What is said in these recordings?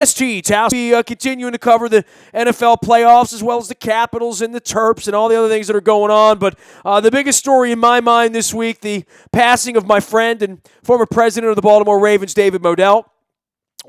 WNST, Tao. We continuing to cover the NFL playoffs as well as the Capitals and the Terps and all the other things that are going on. But the biggest story in my mind this week, the passing of my friend and former president of the Baltimore Ravens, David Modell.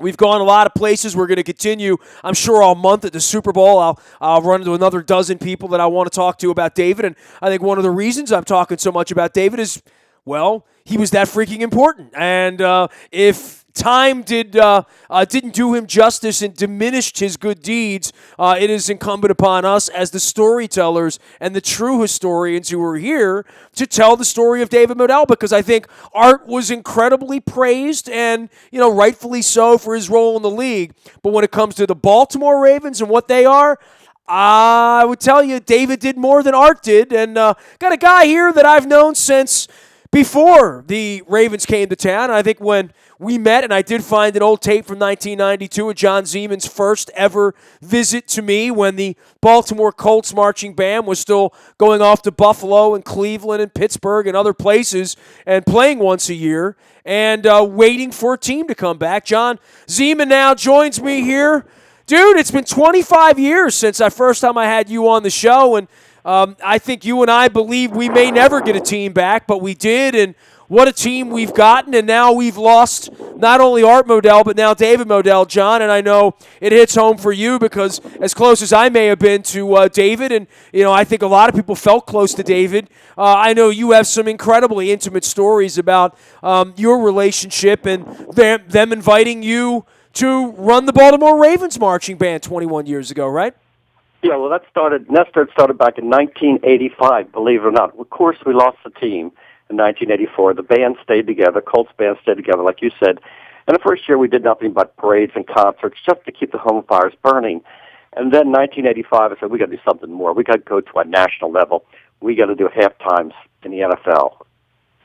We've gone a lot of places. We're going to continue, I'm sure, all month at the Super Bowl. I'll run into another dozen people that I want to talk to about David. And I think one of the reasons I'm talking so much about David is, well, he was that freaking important. And if time didn't do him justice and diminished his good deeds, it is incumbent upon us as the storytellers and the true historians who are here to tell the story of David Modell, because I think Art was incredibly praised and, rightfully so for his role in the league. But when it comes to the Baltimore Ravens and what they are, I would tell you David did more than Art did. And got a guy here that I've known since before the Ravens came to town. And I think when we met, and I did find an old tape from 1992 of John Zeman's first ever visit to me when the Baltimore Colts marching band was still going off to Buffalo and Cleveland and Pittsburgh and other places and playing once a year and waiting for a team to come back. John Zeman now joins me here. Dude, it's been 25 years since the first time I had you on the show, and I think you and I believe we may never get a team back, but we did, and what a team we've gotten, and now we've lost not only Art Modell, but now David Modell, John, and I know it hits home for you because as close as I may have been to David, and I think a lot of people felt close to David, I know you have some incredibly intimate stories about your relationship and them inviting you to run the Baltimore Ravens marching band 21 years ago, right? Yeah, well, Nestor started back in 1985, believe it or not. Of course, we lost the team in 1984. The band stayed together, Colts band stayed together, like you said. And the first year we did nothing but parades and concerts just to keep the home fires burning. And then 1985, I said, we got to do something more. We got to go to a national level. We got to do halftimes in the NFL.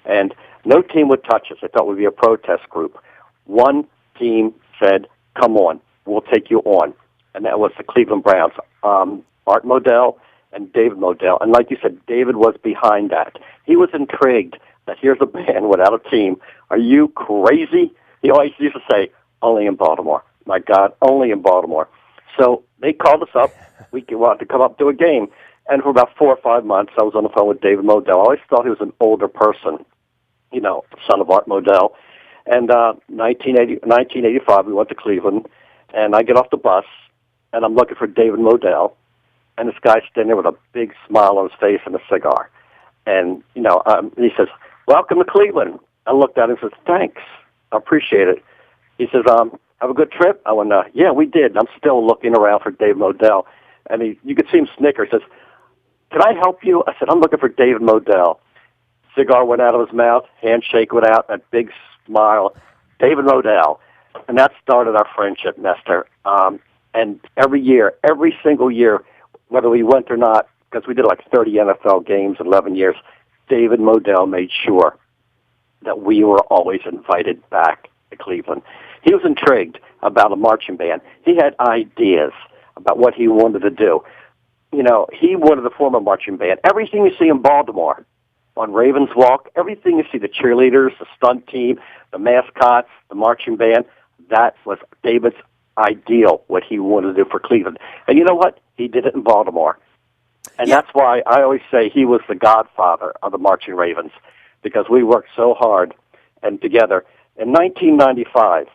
And no team would touch us. I thought we'd be a protest group. One team said, come on, we'll take you on. And that was the Cleveland Browns, Art Modell and David Modell. And like you said, David was behind that. He was intrigued that here's a band without a team. Are you crazy? He always used to say, only in Baltimore. My God, only in Baltimore. So they called us up. We wanted to come up to a game. And for about 4 or 5 months, I was on the phone with David Modell. I always thought he was an older person, son of Art Modell. And 1985, we went to Cleveland, and I get off the bus, and I'm looking for David Modell, and this guy's standing there with a big smile on his face and a cigar. And, he says, welcome to Cleveland. I looked at him and said, thanks. I appreciate it. He says, have a good trip? I went, yeah, we did. I'm still looking around for David Modell. And you could see him snicker. He says, can I help you? I said, I'm looking for David Modell. Cigar went out of his mouth, handshake went out, that big smile. David Modell. And that started our friendship, Nestor. And every single year, whether we went or not, because we did like 30 NFL games in 11 years, David Modell made sure that we were always invited back to Cleveland. He was intrigued about a marching band. He had ideas about what he wanted to do. He wanted to form a marching band. Everything you see in Baltimore, on Ravens Walk, everything you see, the cheerleaders, the stunt team, the mascots, the marching band, that was David's ideal, what he wanted to do for Cleveland. And you know what? He did it in Baltimore. And that's why I always say he was the godfather of the Marching Ravens, because we worked so hard and together. In 1995,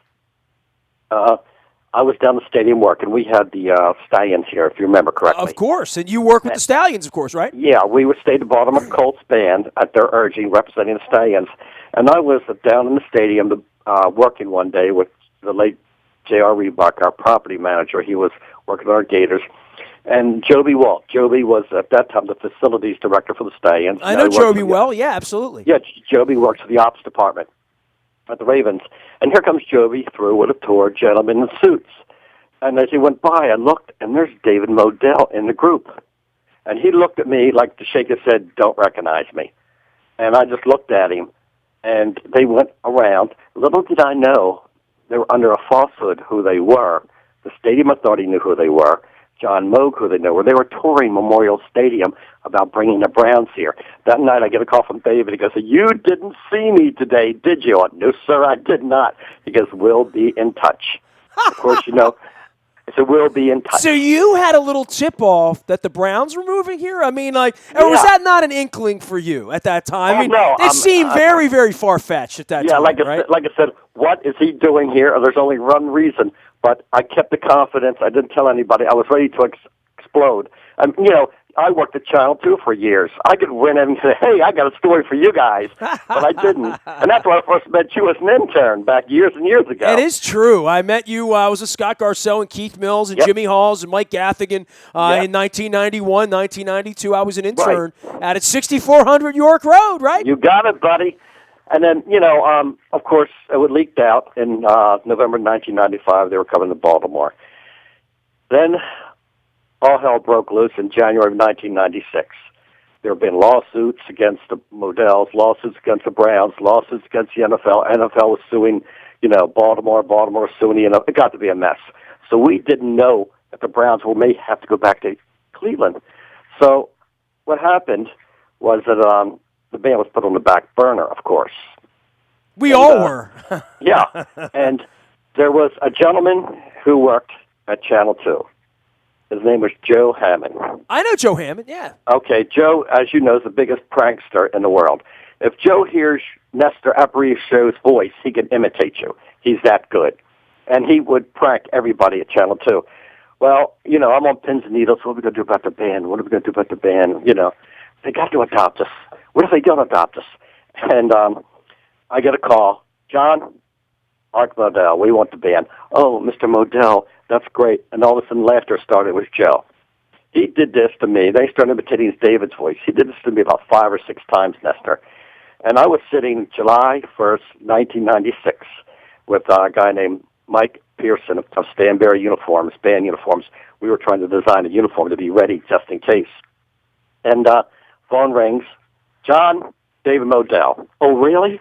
I was down the stadium working. We had the Stallions here, if you remember correctly. Of course, and you work with the Stallions, of course, right? Yeah, we would stay the Baltimore Colts band at their urging, representing the Stallions. And I was down in the stadium working one day with the late J.R. Reebok, our property manager. He was working on our Gators. And Joby Walt. Joby was, at that time, the facilities director for the Stallions. I know Joby well. Yeah, absolutely. Yeah, Joby works for the ops department at the Ravens. And here comes Joby through with a tour, gentlemen in suits. And as he went by, I looked, and there's David Modell in the group. And he looked at me like to shake his head, don't recognize me. And I just looked at him, and they went around. Little did I know they were under a falsehood who they were. The stadium authority knew who they were. John Moog, who they were. They were touring Memorial Stadium about bringing the Browns here. That night, I get a call from David. He goes, you didn't see me today, did you? I went, no, sir, I did not. He goes, we'll be in touch. Of course, I said, we'll be in touch. So you had a little tip-off that the Browns were moving here? I mean, or was that not an inkling for you at that time? I mean, no, it seemed very, very far-fetched at that time, right? Like I said, what is he doing here? There's only one reason. But I kept the confidence. I didn't tell anybody. I was ready to explode. I worked at Channel 2 for years. I could win and say, hey, I got a story for you guys. But I didn't. And that's when I first met you as an intern back years and years ago. It is true. I met you. I was with Scott Garceau and Keith Mills and Jimmy Halls and Mike Gaffigan in 1991, 1992. I was an intern out at 6400 York Road, right? You got it, buddy. And then, of course, it was leaked out in November 1995. They were coming to Baltimore. Then all hell broke loose in January of 1996. There have been lawsuits against the Modells, lawsuits against the Browns, lawsuits against the NFL. NFL was suing, Baltimore. Baltimore was suing the NFL. It got to be a mess. So we didn't know that the Browns may have to go back to Cleveland. So what happened was that the band was put on the back burner, of course. We all were. Yeah. And there was a gentleman who worked at Channel 2. His name was Joe Hammond. I know Joe Hammond, yeah. Okay, Joe, as you know, is the biggest prankster in the world. If Joe hears Nestor Aparicio's voice, he can imitate you. He's that good. And he would prank everybody at Channel 2. Well, I'm on pins and needles. What are we going to do about the band? What are we going to do about the band? They got to adopt us. What if they don't adopt us? And I get a call. John, Art Modell, we want the band. Oh, Mr. Modell, that's great. And all of a sudden laughter started with Joe. He did this to me. They started imitating David's voice. He did this to me about 5 or 6 times, Nestor. And I was sitting July 1st, 1996, with a guy named Mike Pearson of Stanberry Uniforms, band uniforms. We were trying to design a uniform to be ready just in case. And phone rings. John, David Modell. Oh, really?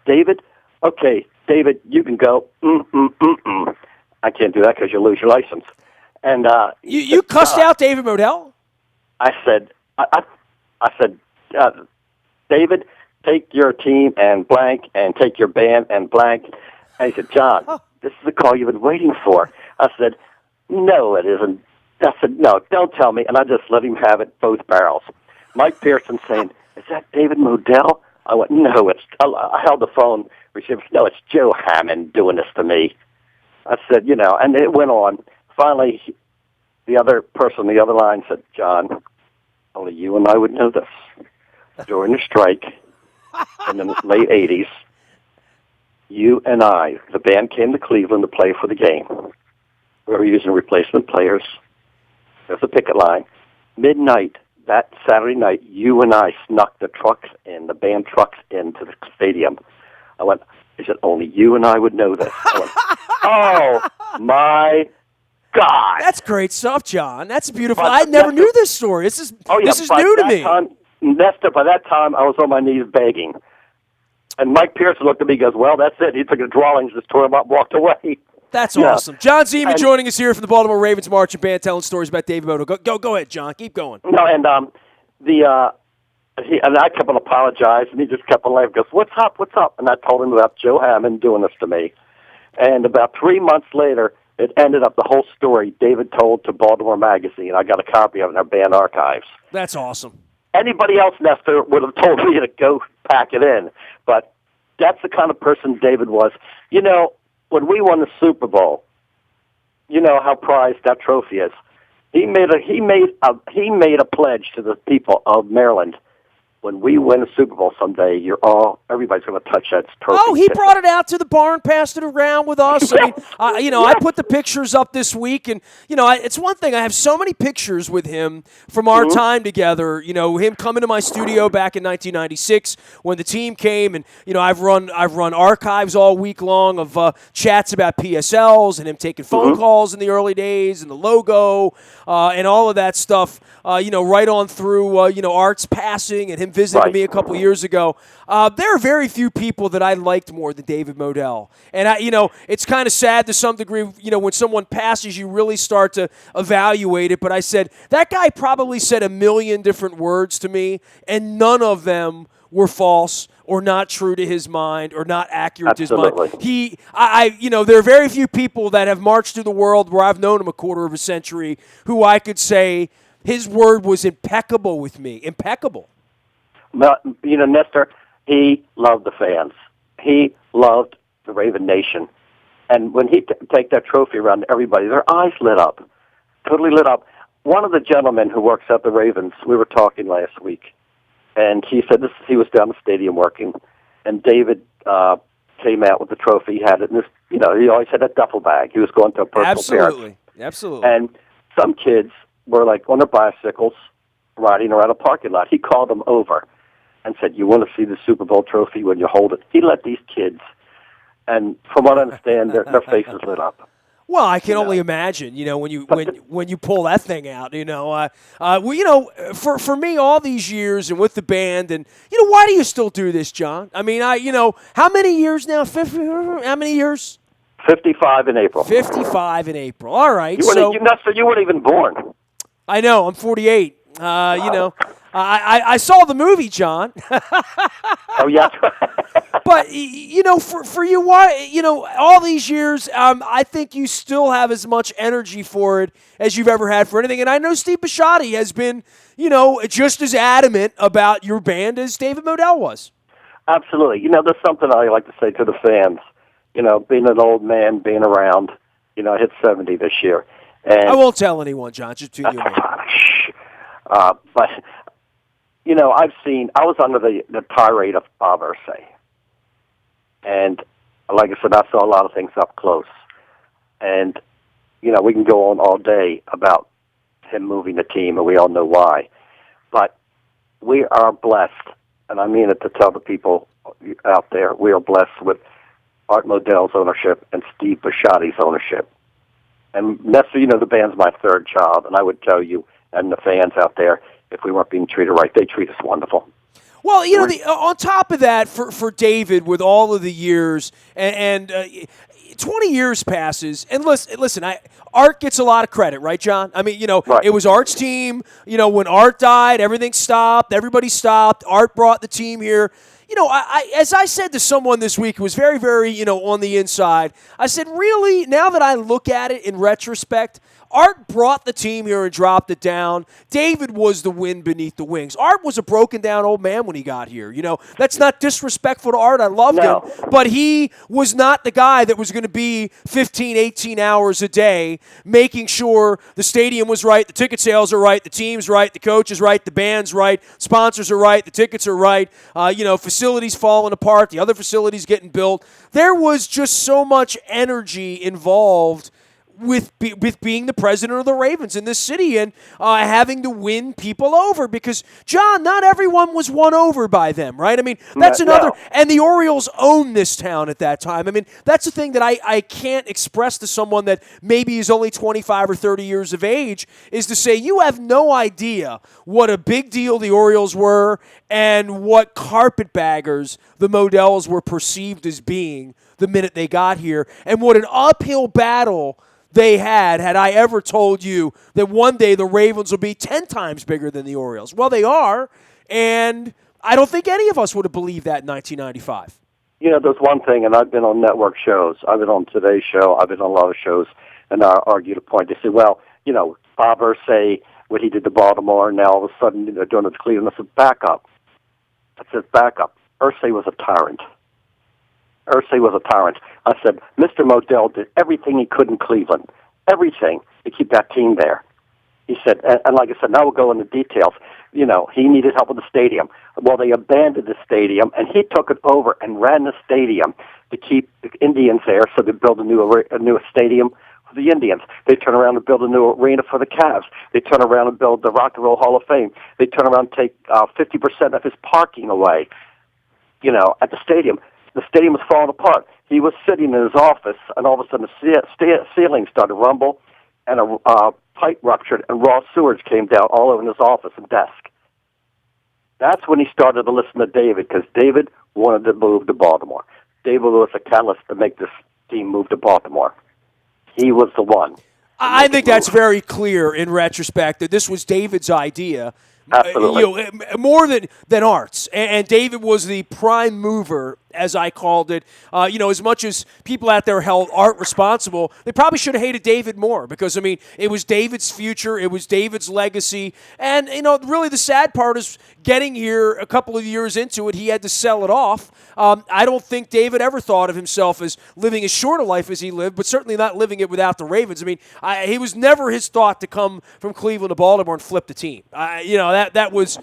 David? Okay, David, you can go. I can't do that because you'll lose your license. And you cussed out David Modell? I said, David, take your team and blank, and take your band and blank. And he said, John, this is the call you've been waiting for. I said, no, it isn't. I said, no, don't tell me. And I just let him have it, both barrels. Mike Pearson saying, is that David Modell? I went, no, I held the phone. No, it's Joe Hammond doing this to me. I said, and it went on. Finally, the other person on the other line said, John, only you and I would know this. During the strike in the late 80s, you and I, the band came to Cleveland to play for the game. We were using replacement players. There's a picket line. Midnight, that Saturday night, you and I snuck the band trucks into the stadium. I went, he said, only you and I would know this. I went, oh, my God. That's great stuff, John. That's beautiful. I never knew this story. This is new to me. Nestor, by that time, I was on my knees begging. And Mike Pearson looked at me and goes, well, that's it. He took the drawings, just tore them up, walked away. That's awesome. John Zeman joining us here from the Baltimore Ravens Marching Band, telling stories about David Modell. Go ahead, John. Keep going. No, and I kept on apologizing, and he just kept on laughing. Goes, what's up? And I told him about Joe Hammond doing this to me. And about 3 months later, it ended up the whole story David told to Baltimore Magazine. I got a copy of it in our band archives. That's awesome. Anybody else, Nestor, would have told me to go pack it in. But that's the kind of person David was. When we won the Super Bowl, you know how prized that trophy is. He made a pledge to the people of Maryland. When we win a Super Bowl someday, everybody's going to touch that trophy. Oh, he brought it out to the barn, passed it around with us. I mean, I put the pictures up this week, and it's one thing. I have so many pictures with him from our time together. Him coming to my studio back in 1996 when the team came, and I've run archives all week long of chats about PSLs and him taking phone calls in the early days and the logo and all of that stuff. Right on through Art's passing and him visiting me a couple years ago. There are very few people that I liked more than David Modell. And, it's kind of sad to some degree, when someone passes, you really start to evaluate it. But I said, that guy probably said a million different words to me, and none of them were false or not true to his mind or not accurate to his Absolutely. mind. There are very few people that have marched through the world where I've known him a quarter of a century who I could say his word was impeccable with me. Impeccable. Well, Nestor, he loved the fans. He loved the Raven Nation. And when he take that trophy around to everybody, their eyes lit up, totally lit up. One of the gentlemen who works at the Ravens, we were talking last week, and he said he was down the stadium working, and David came out with the trophy. He had it in this, he always had a duffel bag. He was going to a personal parent. Absolutely. And some kids were like on their bicycles riding around a parking lot. He called them over and said, "You want to see the Super Bowl trophy when you hold it?" He let these kids, and from what I understand, their faces lit up. Well, I can only imagine, when you pull that thing out, for me all these years and with the band, and why do you still do this, John? I mean, how many years now? How many years? 55 in April. 55 in April. All right. You weren't even born. I know. I'm 48. I saw the movie, John. Oh, yeah. But, for you, why, all these years, I think you still have as much energy for it as you've ever had for anything. And I know Steve Bisciotti has been, just as adamant about your band as David Modell was. Absolutely. There's something I like to say to the fans. Being an old man, being around, I hit 70 this year. And I won't tell anyone, John, just between you and me. But, I was under the tirade of Bob Irsay. And like I said, I saw a lot of things up close. And, we can go on all day about him moving the team, and we all know why. But we are blessed, and I mean it to tell the people out there, we are blessed with Art Modell's ownership and Steve Bisciotti's ownership. And Nestor, the band's my third child, and I would tell you and the fans out there, if we weren't being treated right, they treat us wonderful. Well, on top of that, for David, with all of the years, and 20 years passes, and listen, Art gets a lot of credit, right, John? I mean, right. It was Art's team. When Art died, everything stopped. Everybody stopped. Art brought the team here. As I said to someone this week who was very, very, on the inside, I said, really, now that I look at it in retrospect, Art brought the team here and dropped it down. David was the wind beneath the wings. Art was a broken down old man when he got here. That's not disrespectful to Art. I loved him. But he was not the guy that was going to be 15, 18 hours a day making sure the stadium was right, the ticket sales are right, the team's right, the coach is right, the band's right, sponsors are right, the tickets are right, facilities falling apart, the other facilities getting built. There was just so much energy involved with being the president of the Ravens in this city and having to win people over because, John, not everyone was won over by them, right? I mean, that's another – and the Orioles owned this town at that time. I mean, that's the thing that I can't express to someone that maybe is only 25 or 30 years of age is to say you have no idea what a big deal the Orioles were and what carpetbaggers the Modells were perceived as being the minute they got here and what an uphill battle – they had I ever told you that one day the Ravens will be 10 times bigger than the Orioles. Well, they are, and I don't think any of us would have believed that in 1995. There's one thing, and I've been on network shows. I've been on Today's Show. I've been on a lot of shows, and I argued a point. They say, well, Bob Irsay, what he did to Baltimore, and now all of a sudden they're doing it to Cleveland. I said, back up. Irsay was a tyrant. I said, Mr. Modell did everything he could in Cleveland, everything to keep that team there. He said, and like I said, now we'll go into details. He needed help with the stadium. Well, they abandoned the stadium, and he took it over and ran the stadium to keep the Indians there so they build a new stadium for the Indians. They turn around and build a new arena for the Cavs. They turn around and build the Rock and Roll Hall of Fame. They turn around and take 50% of his parking away, at the stadium. The stadium was falling apart. He was sitting in his office, and all of a sudden the ceiling started to rumble, and a pipe ruptured, and raw sewage came down all over his office and desk. That's when he started to listen to David, because David wanted to move to Baltimore. David was a catalyst to make this team move to Baltimore. He was the one. I think that's very clear in retrospect that this was David's idea. Absolutely. More than Art's. And David was the prime mover, as I called it. As much as people out there held Art responsible, they probably should have hated David more because, it was David's future. It was David's legacy. And, really the sad part is getting here a couple of years into it, he had to sell it off. I don't think David ever thought of himself as living as short a life as he lived, but certainly not living it without the Ravens. He was never his thought to come from Cleveland to Baltimore and flip the team. That was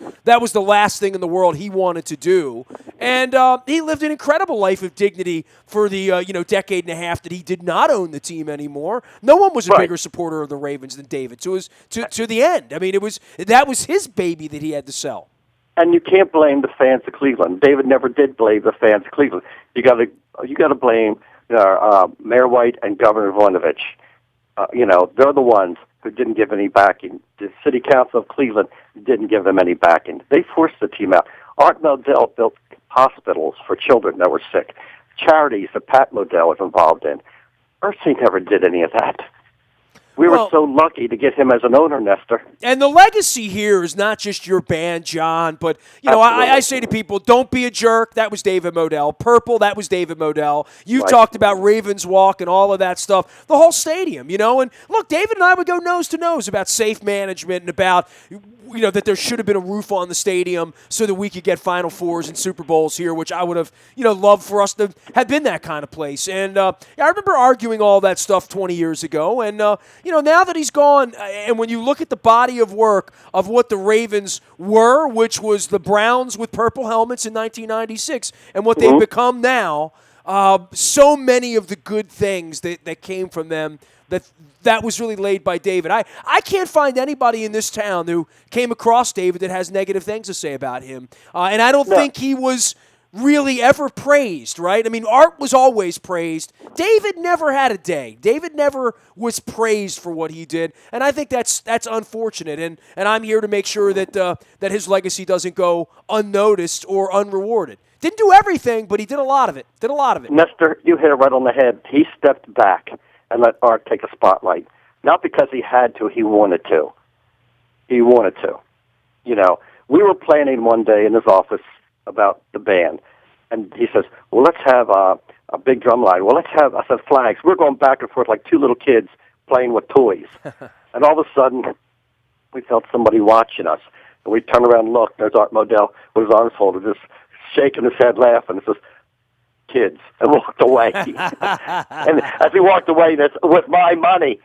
the last thing in the world he wanted to do. And he lived an incredible life of dignity for the decade and a half that he did not own the team anymore. No one was a bigger supporter of the Ravens than David to the end. That was his baby that he had to sell. And you can't blame the fans of Cleveland. David never did blame the fans of Cleveland. You got to blame Mayor White and Governor Voinovich. They're the ones who didn't give any backing. The City Council of Cleveland didn't give them any backing. They forced the team out. Art Modell built hospitals for children that were sick, charities that Pat Modell was involved in. Mercy never did any of that. We were so lucky to get him as an owner, Nestor. And the legacy here is not just your band, John, but, I say to people, don't be a jerk. That was David Modell. Purple, that was David Modell. You've talked about Ravens Walk and all of that stuff. The whole stadium, And, look, David and I would go nose to nose about safe management and about, that there should have been a roof on the stadium so that we could get Final Fours and Super Bowls here, which I would have, loved for us to have been that kind of place. And I remember arguing all that stuff 20 years ago. And, now that he's gone, and when you look at the body of work of what the Ravens were, which was the Browns with purple helmets in 1996, and what they've become now, so many of the good things that came from them, that was really laid by David. I can't find anybody in this town who came across David that has negative things to say about him. And I don't think he was really ever praised, right? Art was always praised. David never had a day. David never was praised for what he did, and I think that's unfortunate. And I'm here to make sure that his legacy doesn't go unnoticed or unrewarded. Didn't do everything, but he did a lot of it. Nestor, you hit it right on the head. He stepped back and let Art take a spotlight, not because he had to. He wanted to. We were planning one day in his office about the band. And he says, well, let's have a big drum line. Well, I said, flags. We're going back and forth like two little kids playing with toys. And all of a sudden, we felt somebody watching us. And we turned around and looked. There's Art Modell with his arms folded, just shaking his head, laughing. It says, kids, and walked away. And as he walked away, that's with my money.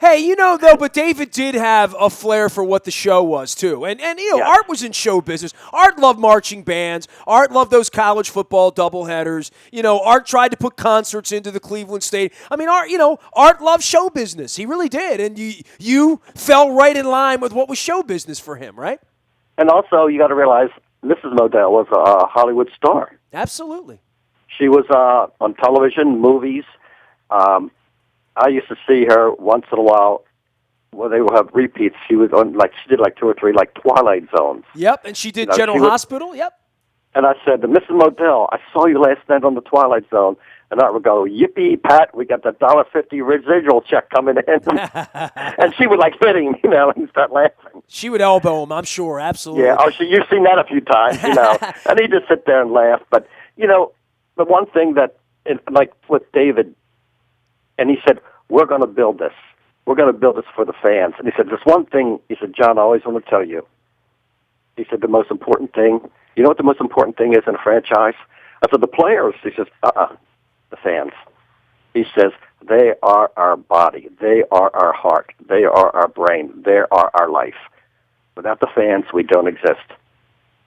Hey, though, but David did have a flair for what the show was, too. And Art was in show business. Art loved marching bands. Art loved those college football doubleheaders. Art tried to put concerts into the Cleveland Stadium. Art loved show business. He really did. And you fell right in line with what was show business for him, right? And also, you got to realize, Mrs. Modell was a Hollywood star. Absolutely. She was on television, movies. I used to see her once in a while when they would have repeats. She was on, she did 2 or 3 Twilight Zones. Yep, and she did General Hospital. Yep. And I said to Mrs. Modell, I saw you last night on the Twilight Zone. And I would go, yippee, Pat, we got the $1.50 residual check coming in. And she would hit him, and start laughing. She would elbow him, I'm sure, absolutely. Yeah, you've seen that a few times, And he'd just sit there and laugh. But, the one thing that, with David, and he said, we're going to build this. We're going to build this for the fans. And he said, there's one thing, he said, John, I always want to tell you. He said, the most important thing, you know what the most important thing is in a franchise? I said, the players. He says, the fans. He says, they are our body. They are our heart. They are our brain. They are our life. Without the fans, we don't exist.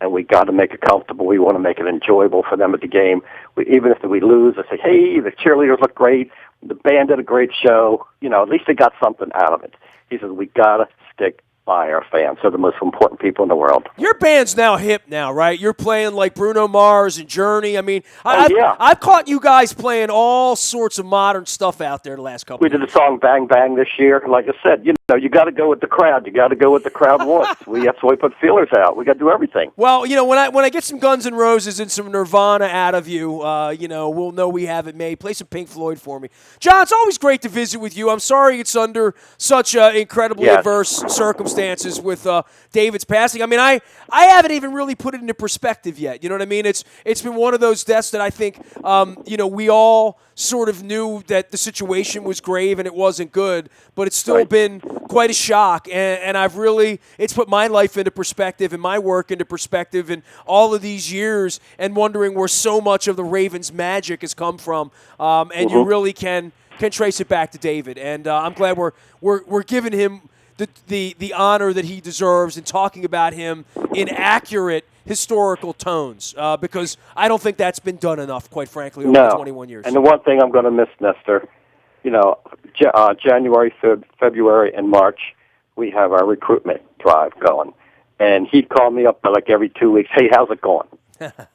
And we got to make it comfortable. We want to make it enjoyable for them at the game. Even if we lose, I say, hey, the cheerleaders look great. The band did a great show. At least they got something out of it. He says, we got to stick by our fans. They're the most important people in the world. Your band's now hip now, right? You're playing like Bruno Mars and Journey. Yeah. I've caught you guys playing all sorts of modern stuff out there the last couple We did the song Bang Bang this year. Like I said, No, you got to go with the crowd. You got to go with the crowd wants. That's why we put feelers out. We got to do everything. Well, when I get some Guns N' Roses and some Nirvana out of you, we'll know we have it made. Play some Pink Floyd for me, John. It's always great to visit with you. I'm sorry it's under such incredibly adverse circumstances with David's passing. I mean, I haven't even really put it into perspective yet. You know what I mean? It's been one of those deaths that I think we all sort of knew that the situation was grave and it wasn't good, but it's still been quite a shock, and it's put my life into perspective and my work into perspective and all of these years, and wondering where so much of the Ravens' magic has come from, and you really can trace it back to David, and I'm glad we're giving him the honor that he deserves and talking about him in accurate historical tones, because I don't think that's been done enough, quite frankly, over the 21 years. And the one thing I'm going to miss, Nestor, January, February, and March, we have our recruitment drive going. And he'd call me up like every 2 weeks, hey, how's it going?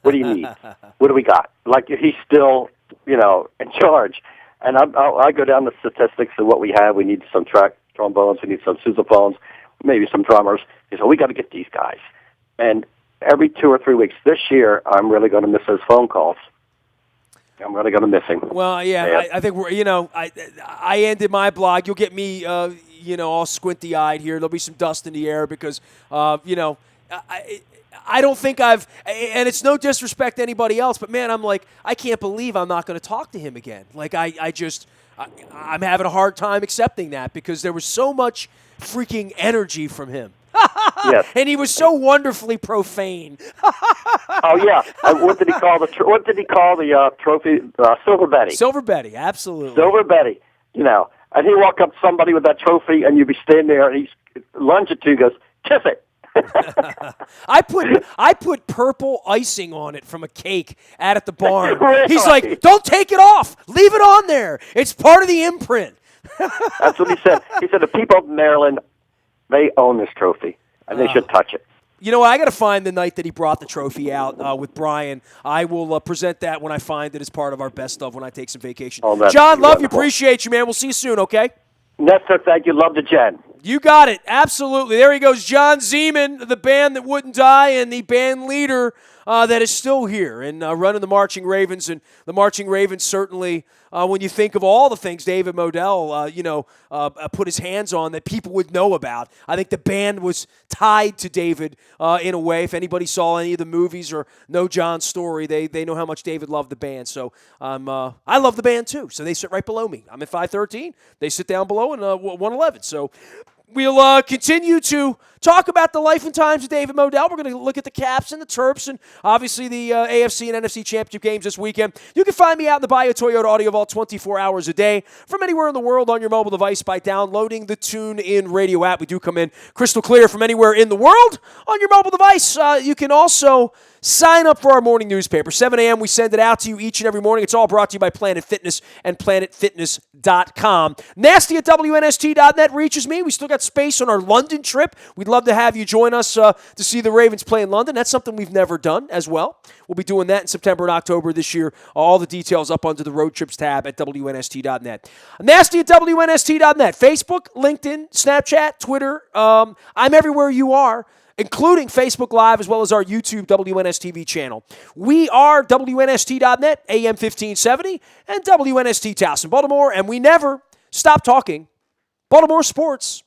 What do you need? What do we got? Like he's still, in charge. And I go down the statistics of what we have. We need some track trombones. We need some sousaphones, maybe some drummers. He said, we got to get these guys. And every 2 or 3 weeks this year, I'm really going to miss those phone calls. I'm really going to miss him. Well, yeah, I think I ended my blog. You'll get me, all squinty-eyed here. There'll be some dust in the air because, I don't think and it's no disrespect to anybody else, but man, I'm like, I can't believe I'm not going to talk to him again. Like, I'm having a hard time accepting that because there was so much freaking energy from him. Yes. And he was so wonderfully profane. Oh yeah. What did he call the trophy? Silver Betty. Silver Betty, absolutely. Silver Betty. And he walk up to somebody with that trophy, and you'd be standing there, and he's lunge at you, goes, kiss it. I put purple icing on it from a cake out at the barn. Really? He's like, don't take it off. Leave it on there. It's part of the imprint. That's what he said. He said the people of Maryland, they own this trophy, and they should touch it. You know what? I got to find the night that he brought the trophy out with Brian. I will present that when I find it as part of our best of when I take some vacation. Oh, John, love wonderful. you, appreciate you, man. We'll see you soon, okay? Nestor, thank you. Love to Jen. You got it. Absolutely. There he goes, John Zeman, the band that wouldn't die and the band leader that is still here and running the Marching Ravens. And the Marching Ravens certainly, when you think of all the things David Modell, put his hands on that people would know about, I think the band was tied to David in a way. If anybody saw any of the movies or know John's story, they know how much David loved the band. So I love the band too. So they sit right below me. I'm at 513. They sit down below in 111. So we'll continue to talk about the life and times of David Modell. We're going to look at the Caps and the Terps and obviously the AFC and NFC championship games this weekend. You can find me out in the Bayou Toyota Audio Vault 24 hours a day from anywhere in the world on your mobile device by downloading the TuneIn Radio app. We do come in crystal clear from anywhere in the world on your mobile device. You can also sign up for our morning newspaper. 7 a.m. We send it out to you each and every morning. It's all brought to you by Planet Fitness and PlanetFitness.com. Nasty at WNST.net reaches me. We still got space on our London trip. We'd love to have you join us to see the Ravens play in London. That's something we've never done as well. We'll be doing that in September and October this year. All the details up under the Road Trips tab at WNST.net. Nasty at WNST.net. Facebook, LinkedIn, Snapchat, Twitter. I'm everywhere you are, including Facebook Live as well as our YouTube WNSTV channel. We are WNST.net, AM 1570, and WNST Towson, Baltimore, and we never stop talking Baltimore sports.